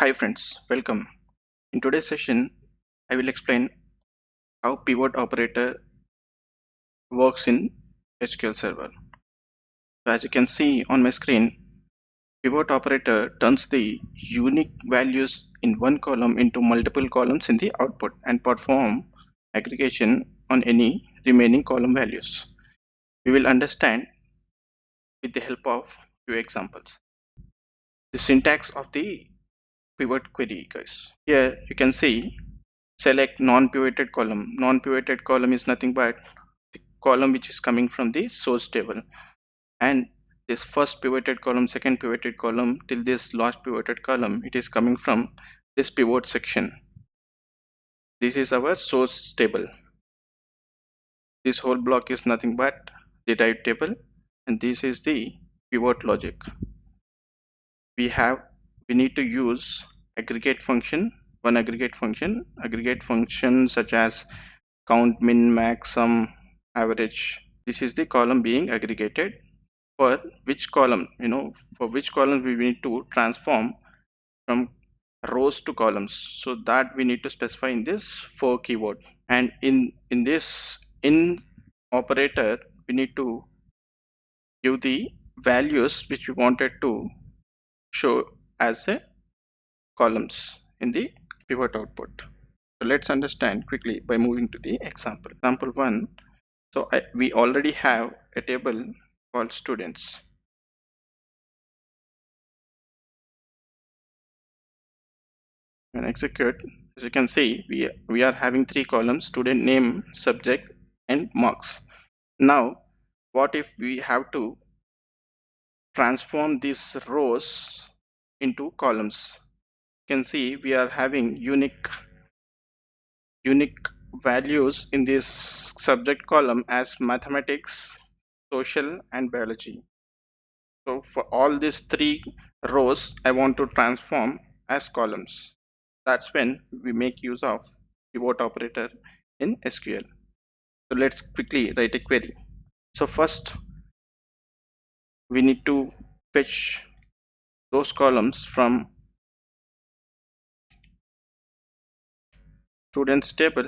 Hi friends, welcome. In today's session, I will explain how pivot operator works in SQL Server. So as you can see on my screen, pivot operator turns the unique values in one column into multiple columns in the output and perform aggregation on any remaining column values. We will understand with the help of few examples. The syntax of the pivot query, guys. Here you can see select non-pivoted column. Non-pivoted column is nothing but the column which is coming from the source table, and this first pivoted column, second pivoted column till this last pivoted column, it is coming from this pivot section. This is our source table. This whole block is nothing but the div table, and this is the pivot logic. We need to use aggregate function, one aggregate function such as count, min, max, sum, average. This is the column being aggregated. For which column, for which column we need to transform from rows to columns, so that we need to specify in this for keyword. And in this in operator, we need to give the values which we wanted to show as a columns in the pivot output. So let's understand quickly by moving to the example. Example 1. So we already have a table called students. When execute, as you can see, we are having three columns: student name, subject, and marks. Now, what if we have to transform these rows into columns? You can see we are having unique values in this subject column as mathematics, social, and biology. So for all these three rows, I want to transform as columns. That's when we make use of pivot operator in SQL. So let's quickly write a query. So first, we need to fetch those columns from students table.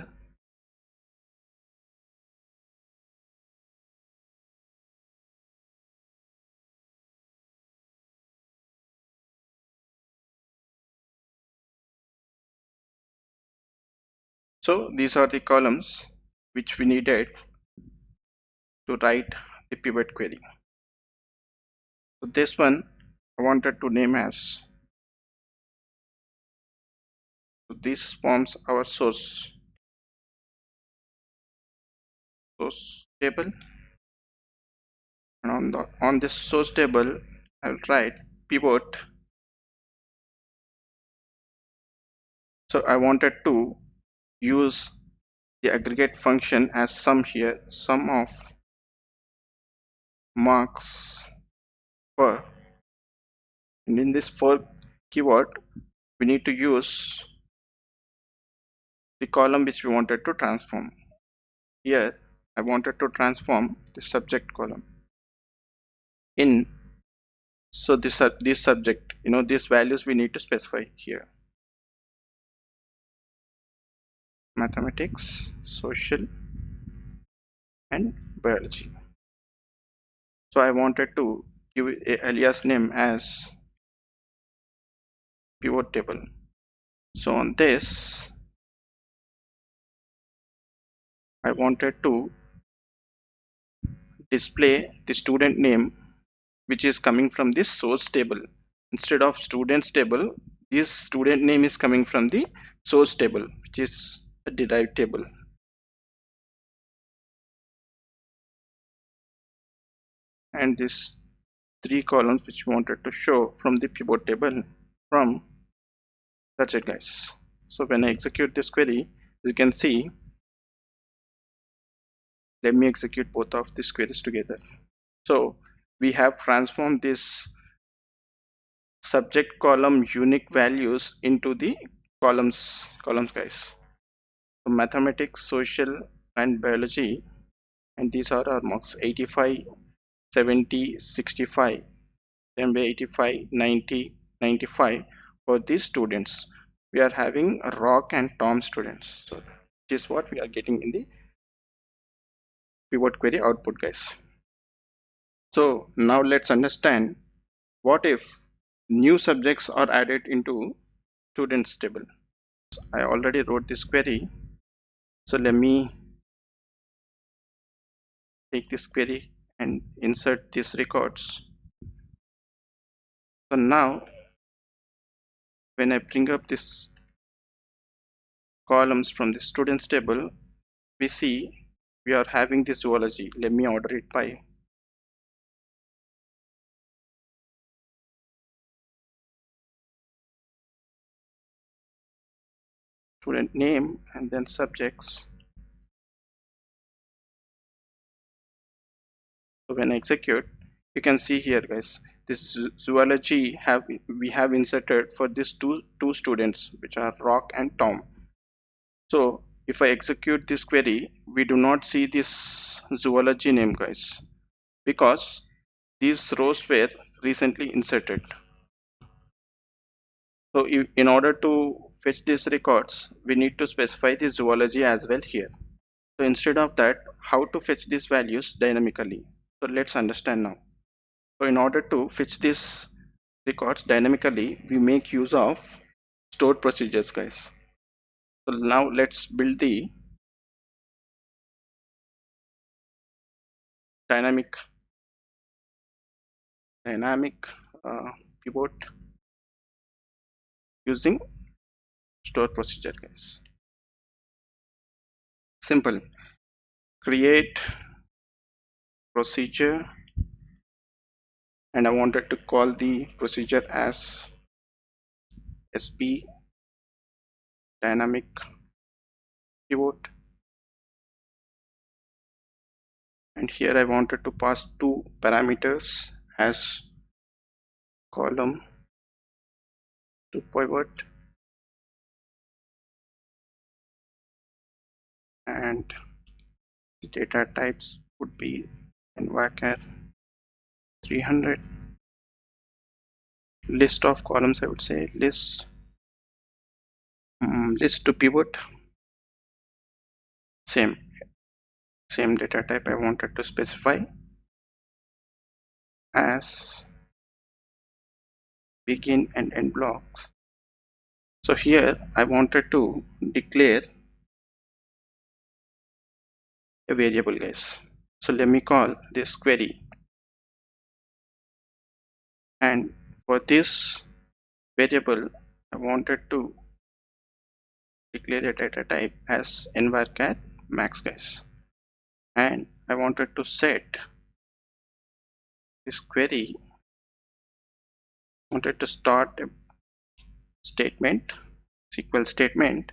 So these are the columns which we needed to write the pivot query. So this one I wanted to name as, so this forms our source table, and on this source table I'll write pivot. So I wanted to use the aggregate function as sum here, sum of marks per, and in this for keyword we need to use the column which we wanted to transform. Here I wanted to transform the subject column in, so this subject, these values we need to specify here: mathematics, social, and biology. So I wanted to give a alias name as pivot table. So on this I wanted to display the student name which is coming from this source table. Instead of students table, this student name is coming from the source table, which is a derived table. And these three columns which we wanted to show from the pivot table from. That's it, guys. So when I execute this query, as you can see, let me execute both of these queries together. So we have transformed this subject column unique values into the columns, guys. So mathematics, social, and biology, and these are our marks: 85, 70, 65, then 85, 90, 95 for these students, we are having a Rock and Tom students. So this is what we are getting in the pivot query output, guys. So now let's understand what if new subjects are added into students table. I already wrote this query. So let me take this query and insert these records. So now when I bring up this columns from the students table, we see we are having this zoology. Let me order it by student name and then subjects. So when I execute, you can see here, guys, this zoology we have inserted for these two students, which are Rock and Tom. So if I execute this query, we do not see this zoology name, guys, because these rows were recently inserted. So in order to fetch these records, we need to specify the zoology as well here. So instead of that, how to fetch these values dynamically? So let's understand now. So in order to fetch these records dynamically, we make use of stored procedures, guys. So now let's build the dynamic pivot using stored procedure, guys. Simple. Create procedure, and I wanted to call the procedure as SP dynamic pivot, and here I wanted to pass two parameters as column to pivot and the data types would be in varchar 300. List of columns, I would say list to pivot, same data type I wanted to specify as begin and end blocks. So here I wanted to declare a variable, guys. So let me call this query, and for this variable I wanted to declare a data type as envarchar max, guys, and I wanted to set this query, wanted to start a statement, SQL statement.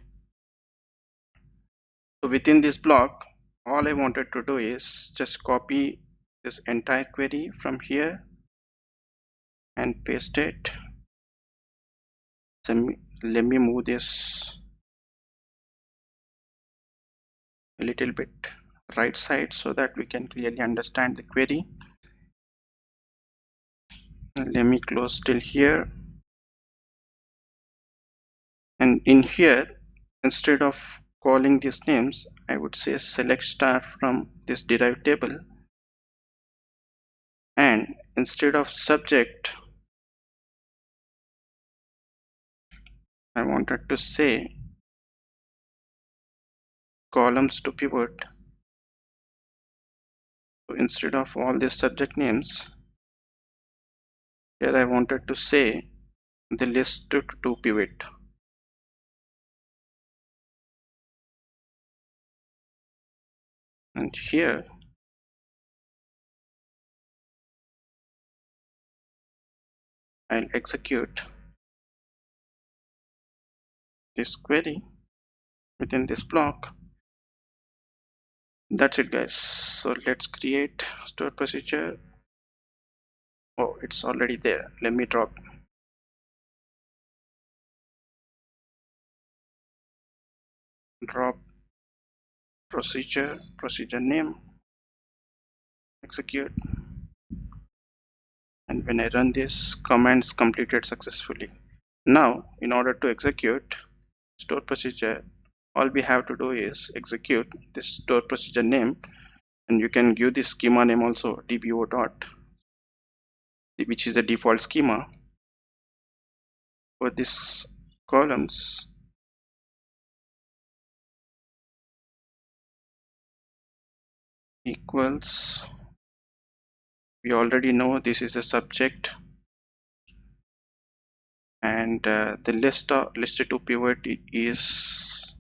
So within this block, all I wanted to do is just copy this entire query from here and paste it. So let me move this a little bit right side so that we can clearly understand the query. And let me close till here, and in here, instead of calling these names, I would say select star from this derived table, and instead of subject I wanted to say columns to pivot. So instead of all these subject names, here I wanted to say the list to pivot. And here I'll execute this query within this block. That's it, guys. So let's create stored procedure. Oh, it's already there. Let me drop procedure name, execute, and when I run this, commands completed successfully. Now, in order to execute store procedure, all we have to do is execute this store procedure name, and you can give this schema name also, dbo dot, which is the default schema for this columns equals, we already know this is a subject, and the list to pivot is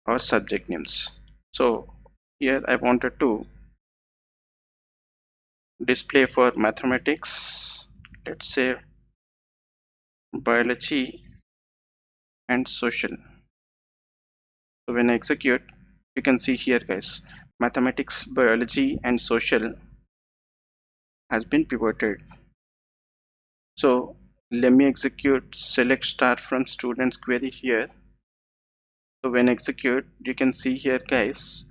our subject names. So here I wanted to display for mathematics, let's say biology and social. So when I execute, you can see here guys, mathematics, biology and social has been pivoted. So let me execute select star from students query here. So when execute, you can see here guys,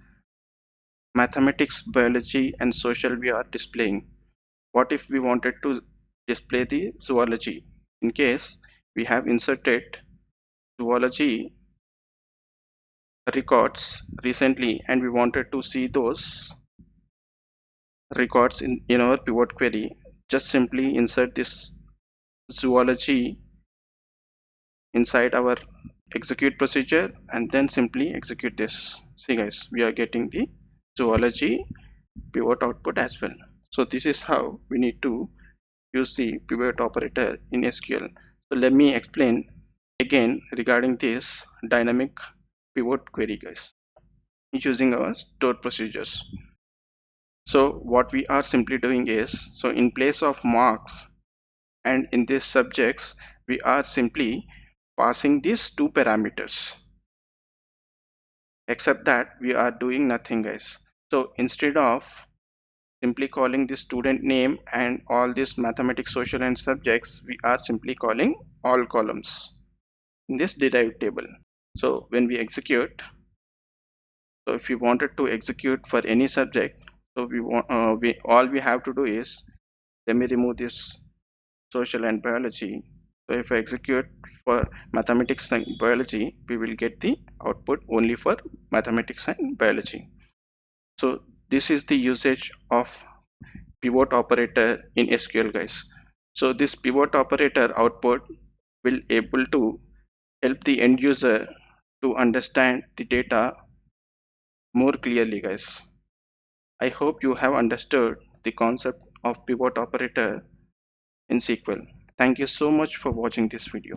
mathematics, biology and social we are displaying. What if we wanted to display the zoology? In case we have inserted zoology records recently and we wanted to see those records in our pivot query, just simply insert this zoology inside our execute procedure and then simply execute this. See guys, we are getting the zoology pivot output as well. So this is how we need to use the pivot operator in SQL. So let me explain again regarding this dynamic pivot query guys, using our stored procedures. So what we are simply doing is, so in place of marks and in this subjects, we are simply passing these two parameters, except that we are doing nothing guys. So instead of simply calling the student name and all these mathematics, social and subjects, we are simply calling all columns in this derived table. So when we execute, so if we wanted to execute for any subject, so we all we have to do is, let me remove this social and biology. So if I execute for mathematics and biology, we will get the output only for mathematics and biology. So this is the usage of pivot operator in SQL guys. So this pivot operator output will able to help the end user to understand the data more clearly guys. I hope you have understood the concept of pivot operator in SQL. Thank you so much for watching this video.